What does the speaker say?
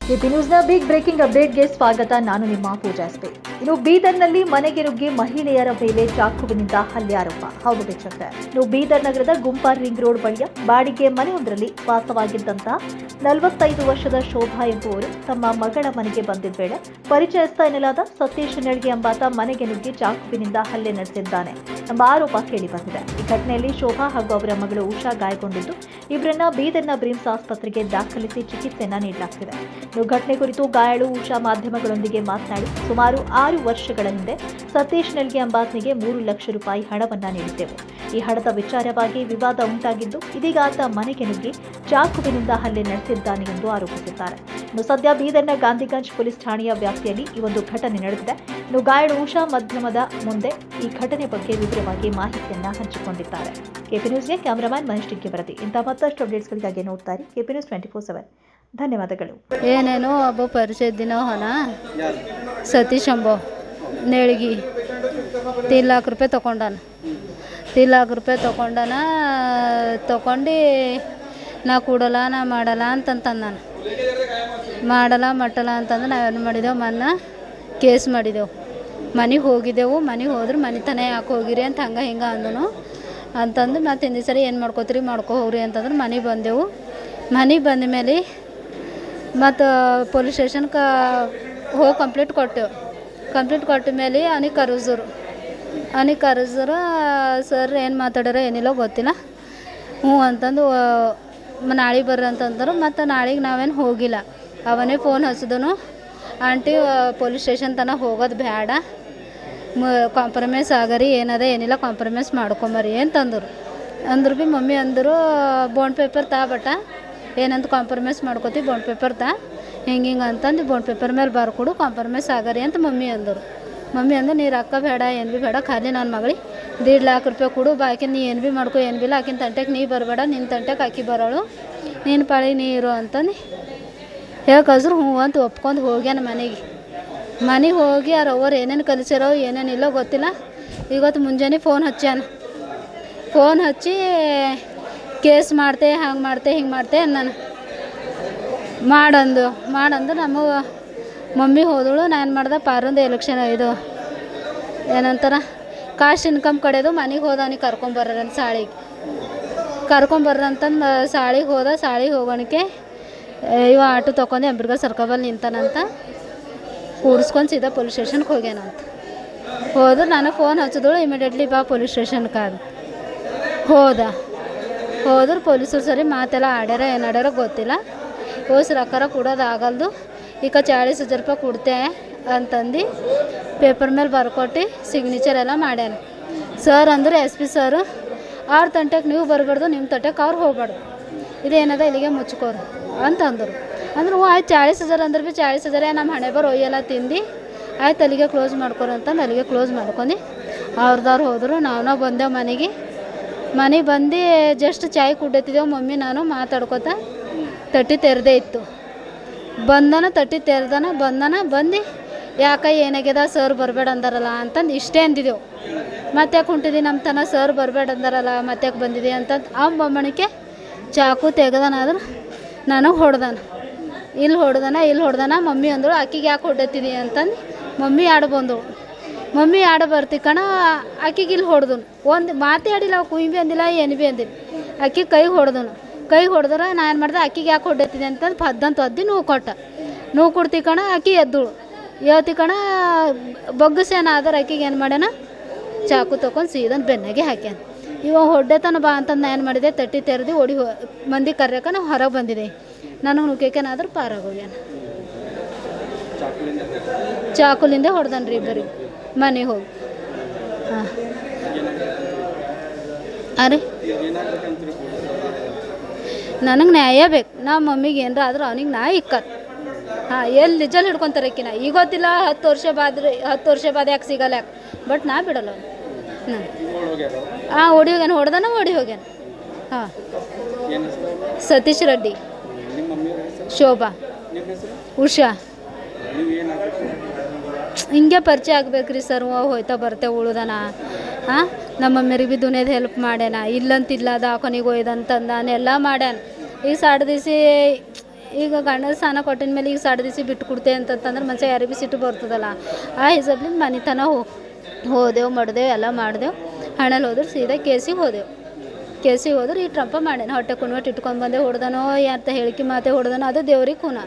KP ನ್ಯೂಸ್ನ big breaking ಅಪ್ಡೇಟ್ಗೆ ಸ್ವಾಗತ. ನಾನು ನಿಮ್ಮ ಪೂಜಾ ಸ್ಪೇ. ಇನ್ನು ಬೀದರ್ನಲ್ಲಿ ಮನೆಗೆ ನುಗ್ಗಿ ಮಹಿಳೆಯರ ಮೇಲೆ ಚಾಕುವಿನಿಂದ ಹಲ್ಲೆ ಆರೋಪ. ಹೌದು ವೀಕ್ಷಕರೇ, ಇನ್ನು ಬೀದರ್ ನಗರದ ಗುಂಪಾರ್ ರಿಂಗ್ ರೋಡ್ ಬಳಿಯ ಬಾಡಿಗೆ ಮನೆಯೊಂದರಲ್ಲಿ ವಾಸವಾಗಿದ್ದಂತಹ 45 ವರ್ಷದ ಶೋಭಾ ಎಂಬುವರು ತಮ್ಮ ಮಗಳ ಮನೆಗೆ ಬಂದಿದ್ದ ವೇಳೆ ಪರಿಚಯಸ್ಥ ಎನ್ನಲಾದ ಸತೀಶ್ ನೆಳ್ಗೆ ಎಂಬಾತ ಮನೆಗೆ ನುಗ್ಗಿ ಚಾಕುವಿನಿಂದ ಹಲ್ಲೆ ನಡೆಸಿದ್ದಾನೆ ಎಂಬ ಆರೋಪ ಕೇಳಿಬಂದಿದೆ. ಈ ಘಟನೆಯಲ್ಲಿ ಶೋಭಾ ಹಾಗೂ ಅವರ ಮಗಳು ಉಷಾ ಗಾಯಗೊಂಡಿದ್ದು ಇವರನ್ನ ಬೀದರ್ನ ಬ್ರಿಮ್ಸ್ ಆಸ್ಪತ್ರೆಗೆ ದಾಖಲಿಸಿ ಚಿಕಿತ್ಸೆಯನ್ನ ನೀಡಲಾಗ್ತಿದೆ. ಘಟನೆ ಕುರಿತು ಗಾಯಾಳು ಉಷಾ ಮಾಧ್ಯಮಗಳೊಂದಿಗೆ ಮಾತನಾಡಿ, ಸುಮಾರು 6 ವರ್ಷಗಳ ಹಿಂದೆ ಸತೀಶ್ ನೆಲ್ಗೆ ಎಂಬಾತನಿಗೆ 3 ಲಕ್ಷ ರೂಪಾಯಿ ಹಣವನ್ನ ನೀಡಿದ್ದೆವು. ಈ ಹಣದ ವಿಚಾರವಾಗಿ ವಿವಾದ ಉಂಟಾಗಿದ್ದು, ಇದೀಗ ಆತ ಮನೆಗೆ ನುಗ್ಗಿ ಚಾಕುವಿನಿಂದ ಹಲ್ಲೆ ನಡೆಸಿದ್ದಾನೆ ಎಂದು ಆರೋಪಿಸಿದ್ದಾರೆ. ಇನ್ನು ಸದ್ಯ ಬೀದರ್ನ ಗಾಂಧಿಗಂಜ್ ಪೊಲೀಸ್ ಠಾಣೆಯ ವ್ಯಾಪ್ತಿಯಲ್ಲಿ ಈ ಒಂದು ಘಟನೆ ನಡೆದಿದೆ. ಇನ್ನು ಗಾಯಾಳು ಉಷಾ ಮಾಧ್ಯಮದ ಮುಂದೆ ಈ ಘಟನೆ ಬಗ್ಗೆ ವಿವರವಾಗಿ ಮಾಹಿತಿಯನ್ನ ಹಂಚಿಕೊಂಡಿದ್ದಾರೆ. ಕೆಪಿ ನ್ಯೂಸ್ಗೆ ಕ್ಯಾಮರಾಮನ್ ಮನೀಶ್ ಟಿಕ್ಕಿ ವರದಿ. ಇಂತಹ ಮತ್ತಷ್ಟು ಅಪ್ಡೇಟ್ಸ್ಗಳಿಗಾಗಿ ನೋಡ್ತಾರೆ ಕೆಪಿ ನ್ಯೂಸ್ 24/7. ಧನ್ಯವಾದಗಳು. ಏನೇನೋ ಒಬ್ಬ ಪರಿಚಯ ದಿನ ಹೊನ ಸತೀಶ್ ಅಂಬೋ ನೇಳಿಗೆ 3 लाख ರೂಪಾಯಿ ತೊಗೊಂಡಾನ. 3 लाख ರೂಪಾಯಿ ತೊಗೊಂಡು ನಾ ಕೊಡಲ್ಲ, ನಾ ಮಾಡಲ್ಲ ಅಂತಂತಂದು ನಾನು ಮಾಡಲ್ಲ ಮಟ್ಟಲ್ಲ ಅಂತಂದು ನಾವೇನು ಮಾಡಿದೆವು, ಮೊನ್ನೆ ಕೇಸ್ ಮಾಡಿದೆವು. ಮನೆಗೆ ಹೋಗಿದ್ದೆವು. ಮನೆಗೆ ಹೋದ್ರೆ ಮನೆ ತನಕ ಯಾಕೆ ಹೋಗಿರಿ ಅಂತ ಹಂಗೆ ಹಿಂಗೆ ಅಂದನು ಅಂತಂದು ಮತ್ತು ಹಿಂದಿ ಸರಿ ಏನು ಮಾಡ್ಕೋತೀರಿ ಮಾಡ್ಕೊ ಹೋಗ್ರಿ ಅಂತಂದ್ರೆ ಮನೆಗೆ ಬಂದೆವು. ಮನೆಗೆ ಬಂದ ಮೇಲೆ ಮತ್ತು ಪೊಲೀಸ್ ಸ್ಟೇಷನ್ಗೆ ಹೋಗಿ ಕಂಪ್ಲೇಂಟ್ ಕೊಟ್ಟ ಮೇಲೆ ಅವನಿಗೆ ಕರೆಸಿದ್ರು. ಸರ್ ಏನು ಮಾತಾಡ್ಯಾರ ಏನಿಲ್ಲ ಗೊತ್ತಿಲ್ಲ, ಹ್ಞೂ ಅಂತಂದು ನಾಳೆಗೆ ಬರ್ರಿ ಅಂತಂದ್ರು. ಮತ್ತು ನಾಳೆಗೆ ನಾವೇನು ಹೋಗಿಲ್ಲ. ಅವನೇ ಫೋನ್ ಹಚ್ಚಿದನು, ಆಂಟಿ ಪೊಲೀಸ್ ಸ್ಟೇಷನ್ ತನಕ ಹೋಗೋದು ಬೇಡ, ಕಾಂಪ್ರಮೈಸ್ ಆಗರಿ, ಏನದ ಏನಿಲ್ಲ ಕಾಂಪ್ರಮೈಸ್ ಮಾಡ್ಕೊಂಬರಿ ಅಂತಂದರು. ಅಂದ್ರು ಭೀ ಮಮ್ಮಿ ಅಂದರು ಬಾಂಡ್ ಪೇಪರ್ ಬಟ ಏನಂತ ಕಾಂಪ್ರಮೈಸ್ ಮಾಡ್ಕೋತಿ, ಬಾಂಡ್ ಪೇಪರ್ ಹಿಂಗೆ ಅಂತಂದು ಬಾಂಡ್ ಪೇಪರ್ ಮೇಲೆ ಬರ್ಕೊಡು, ಕಾಂಪ್ರಮೈಸ್ ಆಗರಿ ಅಂತ ಮಮ್ಮಿ ಅಂದರು. ಮಮ್ಮಿ ಅಂದ್ರೆ ನೀ ರೊಕ್ಕ ಬೇಡ, ಏನು ಭೀ ಬೇಡ, ಖಾಲಿ ನನ್ನ ಮಗಳಿಗೆ 1.5 लाख ರೂಪಾಯಿ ಕೊಡು, ಬಾಕಿ ನೀ ಏನು ಭೀ ಮಾಡ್ಕೊ, ಏನು ಭೀ ಇಲ್ಲ, ಆಕಿನ ತಂಟೆಗೆ ನೀ ಬರಬೇಡ, ನಿನ್ನ ತಂಟೆಗೆ ಆಕಿ ಬರೋಳು, ನೀನು ಪಾಳಿಗೆ ನೀ ಇರು ಅಂತಂದು ಹೇಳ್ಕಸ್ರು. ಹ್ಞೂ ಅಂತ ಒಪ್ಕೊಂಡು ಹೋಗ್ಯಾನ ಮನೆಗೆ ಹೋಗಿ ಅವ್ರು ಏನೇನು ಕಲಿಸ್ಯಾರೋ ಏನೇನಿಲ್ಲೋ ಗೊತ್ತಿಲ್ಲ. ಇವತ್ತು ಮುಂಜಾನೆ ಫೋನ್ ಹಚ್ಚಿ ಕೇಸ್ ಮಾಡ್ತೆ, ಹಂಗೆ ಮಾಡ್ತೆ ಹಿಂಗೆ ಮಾಡ್ತೆ ನಾನು ಮಾಡಂದು ನಮ್ಮ ಮಮ್ಮಿ ಹೋದಳು. ನಾನು ಮಾಡ್ದೆ ಪಾರೊಂದು ಎಲೆಕ್ಷನ್ ಇದು ಏನಂತಾರ ಕಾಸ್ಟ್ ಇನ್ಕಮ್ ಕಡೆದು ಮನೆಗೆ ಹೋದ. ಅವನಿಗೆ ಕರ್ಕೊಂಬರ್ರಂತ ಅಂತಂದು ಸಾಳಿಗೆ ಹೋದ. ಸಾಳಿಗೆ ಹೋಗೋಣಕ್ಕೆ ಇವ ಆಟೋ ತೊಗೊಂಡು ಅಂಬೇಡ್ಕರ್ ಸರ್ಕಲ್ ನಿಂತಾನಂತ ಕೂಡಿಸ್ಕೊಂಡು ಸೀದಾ ಪೊಲೀಸ್ ಸ್ಟೇಷನ್ಗೆ ಹೋಗ್ಯಾನಂತ. ಹೋದ್ರೆ ನಾನು ಫೋನ್ ಹಚ್ಚಿದಳು, ಇಮಿಡಿಯೇಟ್ಲಿ ಬಾ ಪೊಲೀಸ್ ಸ್ಟೇಷನ್ಗೆ ಹೋದ್ರೆ ಪೊಲೀಸರು ಸರಿ ಮಾತೆಲ್ಲ ಆಡ್ಯಾರ ಏನಾಡ್ಯಾರ ಗೊತ್ತಿಲ್ಲ. ರೊಕ್ಕ ಕೊಡೋದು ಆಗಲ್ದು, ಈಗ 40,000 ರೂಪಾಯಿ ಕೊಡ್ತೆ ಅಂತಂದು ಪೇಪರ್ ಮೇಲೆ ಬರ್ಕೊಟ್ಟು ಸಿಗ್ನೇಚರ್ ಎಲ್ಲ ಮಾಡ್ಯಾನ. ಸರ್ ಅಂದ್ರೆ SP ಸರ್, ಅವ್ರ ತಂಟೆಗೆ ನೀವು ಬರಬಾರ್ದು, ನಿಮ್ಮ ತಂಟೆಗೆ ಅವ್ರು ಹೋಗ್ಬಾರ್ದು, ಇದೇನದ ಇಲ್ಲಿಗೆ ಮುಚ್ಕೋರು ಅಂತಂದರು. ಅಂದ್ರೆ ಆಯ್ತು 40,000 ಅಂದ್ರೆ ಭೀ 40,000 ನಮ್ಮ ಹಣೆ ಬರೋ ಒಯ್ಯೆಲ್ಲ ತಿಂದು ಆಯ್ತು ಅಲ್ಲಿಗೆ ಕ್ಲೋಸ್ ಮಾಡ್ಕೊರಂತಂದು ಅಲ್ಲಿಗೆ ಕ್ಲೋಸ್ ಮಾಡ್ಕೊಂಡು ಅವ್ರದವ್ರು ಹೋದರು. ನಾವು ಬಂದೆವು ಮನೆಗೆ ಬಂದು ಜಸ್ಟ್ ಚಾಯ್ ಕುಡ್ಯತ್ತಿದ್ದೆವು. ಮಮ್ಮಿ ನಾನು ಮಾತಾಡ್ಕೊತ ತಟ್ಟಿ ತೆರೆದೇ ಇತ್ತು. ತಟ್ಟಿ ತೆರೆದಾನ ಬಂದು ಯಾಕೆ ಏನಾಗ್ಯದ, ಸರ್ ಬರಬೇಡ ಅಂದಾರಲ್ಲ ಅಂತಂದು ಇಷ್ಟೇ ಅಂದಿದ್ದೆವು. ಮತ್ತೆ ಯಾಕೆ ಹೊಂಟಿದಿ ನಮ್ಮ ತನ, ಸರ್ ಬರಬೇಡ ಅಂದಾರಲ್ಲ ಮತ್ತೆ ಯಾಕೆ ಬಂದಿದೆ ಅಂತಂದು ಆ ಬೊಮ್ಮಣಿಕೆ ಚಾಕು ತೆಗೆದಾನಾದ್ರೆ ನನಗೆ ಇಲ್ಲಿ ಹೊಡೆದಾನ. ಮಮ್ಮಿ ಅಂದಳು ಆಕಿಗೆ ಯಾಕೆ ಹೊಡೆತಿದಿ ಅಂತಂದು ಮಮ್ಮಿ ಆಡ ಬರ್ತಿ ಕಣ, ಆಕಿಗೆ ಇಲ್ಲಿ ಹೊಡೆದನು. ಒಂದು ಮಾತಾಡಿಲ್ಲ, ಕುಯ್ ಭೀ ಅಂದಿಲ್ಲ, ಏನು ಭೀ ಅಂದಿಲ್ಲ. ಆಕಿಗೆ ಕೈ ಹೊಡೆದ್ರೆ ನಾ ಏನು ಮಾಡ್ದೆ, ಆಕಿಗೆ ಯಾಕೆ ಹೊಡೆತಿದೆ ಅಂತಂದು ಪದ್ದಂತ ಒದ್ದಿ ನೋವು ಕೊಡ್ತಿ ಕಣ. ಆಕಿ ಎದ್ದಳು ಕಣ, ಬಗ್ಗಸೇನ ಆದ್ರೆ ಆಕಿಗೆ ಏನು ಮಾಡ್ಯಾನ, ಚಾಕು ತೊಗೊಂಡು ಸೀದನ್ ಬೆನ್ನಾಗೆ ಹಾಕ್ಯಾನ. ಇವ ಹೊಡೆತನ ಬಾ ಅಂತಂದು ನಾ ಏನು ಮಾಡಿದೆ, ತಟ್ಟಿ ತೆರೆದು ಮಂದಿ ಕರ್ಯಕ ನಾವು ಹೊರಗೆ ಬಂದಿದೆ. ನನಗೆ ನುಗ್ಗೇಕೇನಾದ್ರೂ ಪಾರಾಗೋಗ್ಯಾನ. ಚಾಕುಲಿಂದ ಹೊಡೆದನ್ರಿ ಇಬ್ಬರಿಗೆ ಮನೆಗೆ ಹೋಗಿ. ಹಾಂ ಅರೆ ನನಗೆ ನ್ಯಾಯ ಬೇಕು. ನಮ್ಮ ಮಮ್ಮಿಗೆ ಏನರ ಆದ್ರೆ ಅವನಿಗೆ ನಾ ಇಕ್ಕತ್. ಹಾಂ ಎಲ್ಲಿ ನಿಜಲ್ ಹಿಡ್ಕೊತಾರೆ ಅಕ್ಕಿನ ಈಗ ಗೊತ್ತಿಲ್ಲ. 10 ವರ್ಷ ಬಾದ ಯಾಕೆ ಸಿಗಲ್ಲ ಯಾಕೆ, ಬಟ್ ನಾ ಬಿಡಲ್ಲ ಅವ್ನು. ಓಡಿ ಹೋಗ್ಯಾನ. ಹಾಂ ಸತೀಶ್ ರೆಡ್ಡಿ, ಶೋಭಾ, ಉಷಾ ಹಿಂಗೆ ಪರಿಚಯ ಆಗ್ಬೇಕ್ರಿ ಸರ್. ಹೋಯ್ತಾ ಬರ್ತೆ ಉಳ್ದನ. ಹಾಂ ನಮ್ಮ ಮಮ್ಮಿರಿಗೆ ಭೀ ದುನಿಯದ ಹೆಲ್ಪ್ ಮಾಡ್ಯಾನ. ಇಲ್ಲಂತಿಲ್ಲ ದವಾಖಾನಿಗೆ ಒಯ್ದಂತಂದಾನೆಲ್ಲ ಮಾಡ್ಯಾನ. ಈಗ 2 ದಿವಸ ಈಗ ಗಂಡನ ಸ್ಥಾನ ಕೊಟ್ಟಿನ ಮೇಲೆ ಈಗ ಸಡ್ ದಿವಸ ಬಿಟ್ಟು ಕೊಡ್ತೆ ಅಂತಂದ್ರೆ ಮನುಷ್ಯ ಯಾರಿಗೆ ಭೀ ಸಿಟ್ಟು ಬರ್ತದಲ್ಲ. ಆ ಹಿಸಾಬ್ಲಿಂದ ಮನೆತನ ಹೋದೆವು ಮಾಡಿದೆವು ಎಲ್ಲ ಮಾಡಿದೆವು. ಹಣಲ್ಲಿ ಹೋದ್ರೆ ಸೀದಾ ಕೇಸಿಗೆ ಹೋದ್ರೆ ಈ ಟ್ರಂಪ ಮಾಡೇನು ಹೊಟ್ಟೆ ಕುಣ್ವಟ್ಟು ಇಟ್ಕೊಂಡು ಬಂದೆ ಹೊಡೆದನೋ ಅಂತ ಹೇಳಿಕೆ ಮಾತೆ ಹೊಡೆದನೋ ಅದು ದೇವ್ರಿಗೆ ಖೂನ.